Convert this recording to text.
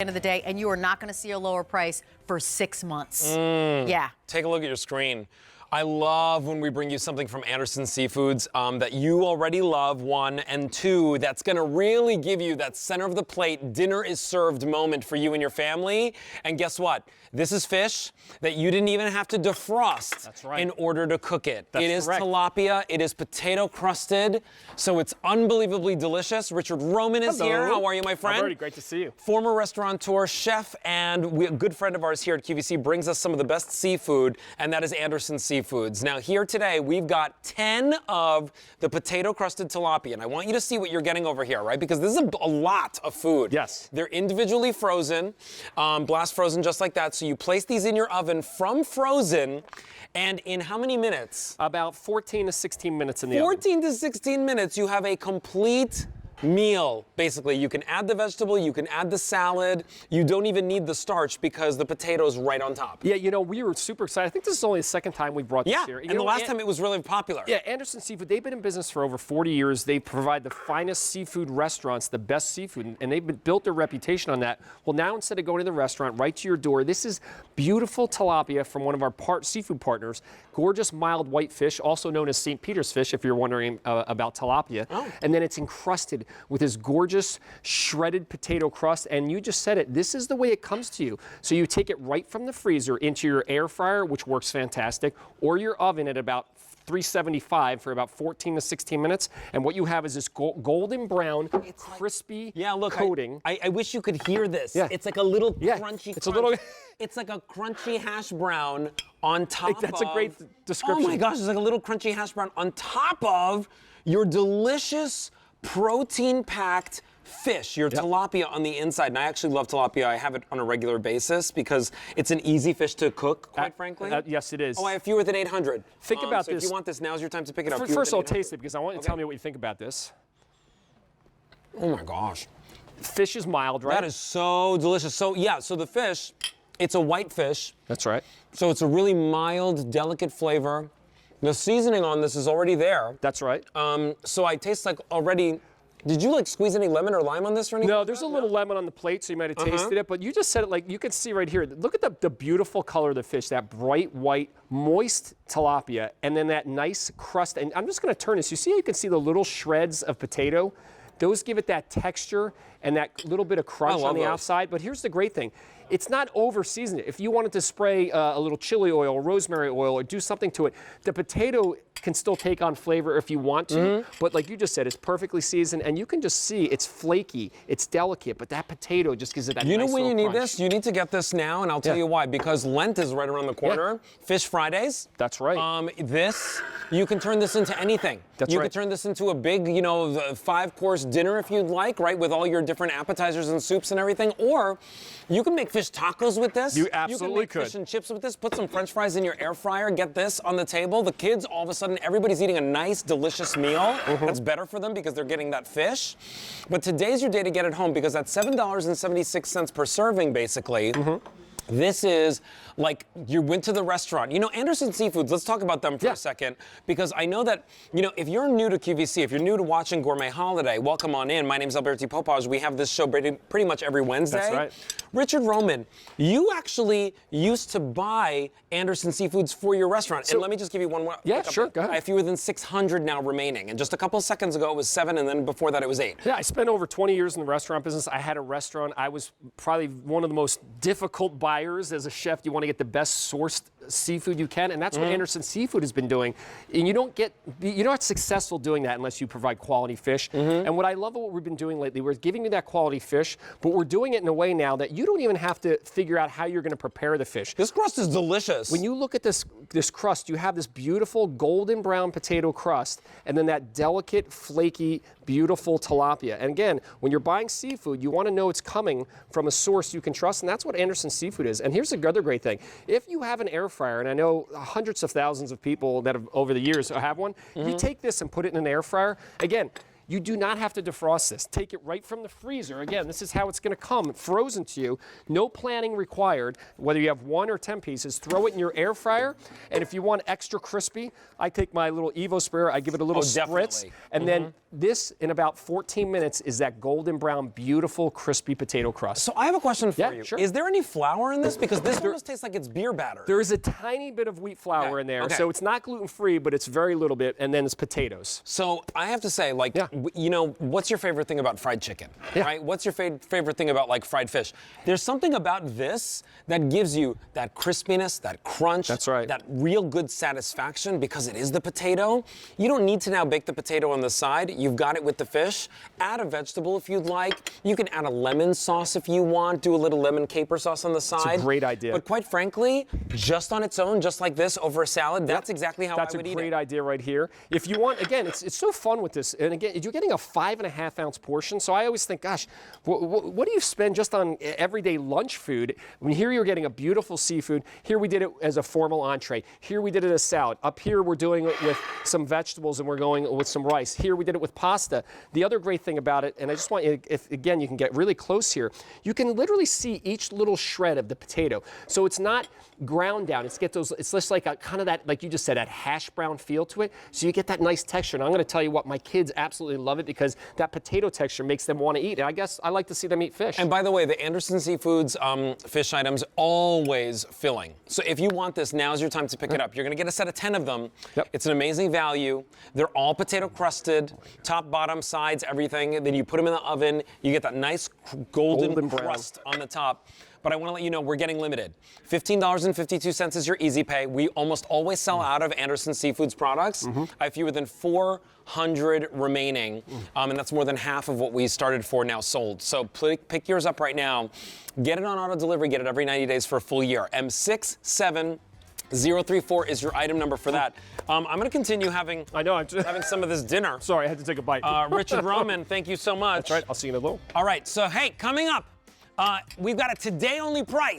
End of the day, and you are not going to see a lower price for 6 months. Yeah. Take a look at your screen. I love when we bring you something from Anderson Seafoods that you already love, one, and two, that's gonna really give you that center of the plate, dinner is served moment for you and your family. And guess what? This is fish that you didn't even have to defrost in order to cook it. It is tilapia, it is potato crusted, so it's unbelievably delicious. Richard Roman is here. How are you, my friend? Already great to see you. Former restaurateur, chef, and a good friend of ours here at QVC brings us some of the best seafood, and that is Anderson Seafoods. Now here today, we've got 10 of the potato crusted tilapia, and I want you to see what you're getting over here, right? Because this is a lot of food. Yes. They're individually frozen, blast frozen just like that. So you place these in your oven from frozen, and in how many minutes? About 14 to 16 minutes in the oven. 14 to 16 minutes, you have a complete meal, basically. You can add the vegetable, you can add the salad, you don't even need the starch because the potato's right on top. Yeah, you know, we were super excited. I think this is only the second time we brought this here. And the last time it was really popular. Yeah, Anderson Seafood, they've been in business for over 40 years. They provide the finest seafood restaurants, the best seafood, and they've built their reputation on that. Well, now instead of going to the restaurant, right to your door, this is beautiful tilapia from one of our seafood partners, gorgeous mild white fish, also known as St. Peter's fish, if you're wondering about tilapia. And then it's encrusted with this gorgeous shredded potato crust, and you just said it, this is the way it comes to you. So you take it right from the freezer into your air fryer, which works fantastic, or your oven at about 375 for about 14 to 16 minutes, and what you have is this golden brown, crispy coating. I wish you could hear this. Yeah. It's like a little crunchy. It's a little. It's like a crunchy hash brown on top. That's a great description. Oh my gosh! It's like a little crunchy hash brown on top of your delicious protein-packed fish, your tilapia on the inside. And I actually love tilapia. I have it on a regular basis because it's an easy fish to cook, quite frankly. Yes, it is. Oh, I have fewer than 800. Think about so this. if you want this, now's your time to pick it up. First, I'll taste it because I want you to tell me what you think about this. Oh my gosh. Fish is mild, right? That is so delicious. So yeah, so the fish, it's a white fish. That's right. So it's a really mild, delicate flavor. The seasoning on this is already there. That's right. So I taste like already. Did you like squeeze any lemon or lime on this or anything? No, there's a little lemon on the plate, so you might have tasted it. But you just said it like you can see right here. Look at the beautiful color of the fish, that bright white, moist tilapia, and then that nice crust. And I'm just going to turn this. You see how you can see the little shreds of potato? Those give it that texture and that little bit of crunch on the outside. But here's the great thing. It's not over-seasoned. If you wanted to spray a little chili oil or rosemary oil or do something to it, the potato can still take on flavor if you want to. But like you just said, it's perfectly seasoned, and you can just see it's flaky, it's delicate, but that potato just gives it that nice little crunch. You know when you need this? You need to get this now, and I'll tell you why. Because Lent is right around the corner. Fish Fridays. That's right. You can turn this into anything. You can turn this into a big, you know, 5-course dinner if you'd like, right, with all your different appetizers and soups and everything. Or you can make fish tacos with this. You absolutely could. Fish and chips with this. Put some French fries in your air fryer. Get this on the table. The kids, all of a sudden, everybody's eating a nice, delicious meal. That's better for them because they're getting that fish. But today's your day to get it home because at $7.76 per serving, basically, this is like you went to the restaurant. You know, Anderson Seafoods, let's talk about them for a second, because I know that, you know, if you're new to QVC, if you're new to watching Gourmet Holiday, welcome on in. My name's Alberti Popaj. We have this show pretty much every Wednesday. That's right. Richard Roman, you actually used to buy Anderson Seafoods for your restaurant. So, and let me just give you one more. Yeah, sure, go ahead. I have fewer than 600 now remaining. And just a couple seconds ago, it was 7, and then before that, it was 8. Yeah, I spent over 20 years in the restaurant business. I had a restaurant. I was probably one of the most difficult buyers as a chef. You want to get the best sourced seafood you can, and that's what Anderson Seafood has been doing. And you're not successful doing that unless you provide quality fish. And what I love about what we've been doing lately, we're giving you that quality fish, but we're doing it in a way now that you don't even have to figure out how you're going to prepare the fish. This crust is delicious. When you look at this crust, you have this beautiful golden brown potato crust, and then that delicate, flaky, beautiful tilapia. And again, when you're buying seafood, you want to know it's coming from a source you can trust, and that's what Anderson Seafood is. And here's the other great thing. If you have an air fryer, and I know hundreds of thousands of people that have over the years have one, if you take this and put it in an air fryer, again, you do not have to defrost this. Take it right from the freezer. Again, this is how it's going to come, frozen to you. No planning required. Whether you have 1 or 10 pieces, throw it in your air fryer. And if you want extra crispy, I take my little Evo sprayer, I give it a little spritz, and then this in about 14 minutes is that golden brown, beautiful, crispy potato crust. So I have a question for Yeah, you. sure. Is there any flour in this? Because this almost tastes like it's beer batter. There is a tiny bit of wheat flour Okay, in there, okay. so it's not gluten-free, but it's very little bit, and then it's potatoes. So I have to say, like, Yeah. you know, what's your favorite thing about fried chicken, Yeah. right? What's your favorite thing about, like, fried fish? There's something about this that gives you that crispiness, that crunch. That's right. That real good satisfaction because it is the potato. You don't need to now bake the potato on the side. You've got it with the fish. Add a vegetable if you'd like. You can add a lemon sauce if you want. Do a little lemon caper sauce on the side. great idea. But quite frankly, just on its own, just like this over a salad, that's exactly how That's I would a eat great it. idea right here. If you want, again, it's so fun with this. And again, you're getting a 5.5 ounce portion. So I always think, gosh, what do you spend just on everyday lunch food? I mean, here you're getting a beautiful seafood. Here we did it as a formal entree. Here we did it as salad. Up here we're doing it with some vegetables and we're going with some rice. Here we did it with pasta. The other great thing about it, and I just want you, if again you can get really close here, you can literally see each little shred of the potato. So it's not ground down. It's just like a kind of that, like you just said, that hash brown feel to it. So you get that nice texture. And I'm going to tell you what, my kids absolutely love it because that potato texture makes them want to eat. And I guess I like to see them eat fish. And by the way, the Anderson Seafoods fish items always filling. So if you want this, now's your time to pick it up. You're going to get a set of 10 of them. Yep. It's an amazing value. They're all potato crusted, top, bottom, sides, everything. Then you put them in the oven. You get that nice golden Golden brown. crust on the top. But I want to let you know we're getting limited. $15.52 is your easy pay. We almost always sell out of Anderson Seafoods products. I have fewer than 400 remaining, and that's more than half of what we started for now sold. So pick yours up right now. Get it on auto delivery. Get it every 90 days for a full year. M67034 is your item number for that. I'm going to continue having having some of this dinner. Sorry, I had to take a bite. Richard Roman, thank you so much. That's right. I'll see you in a little. All right, so hey, coming up, we've got a today only price.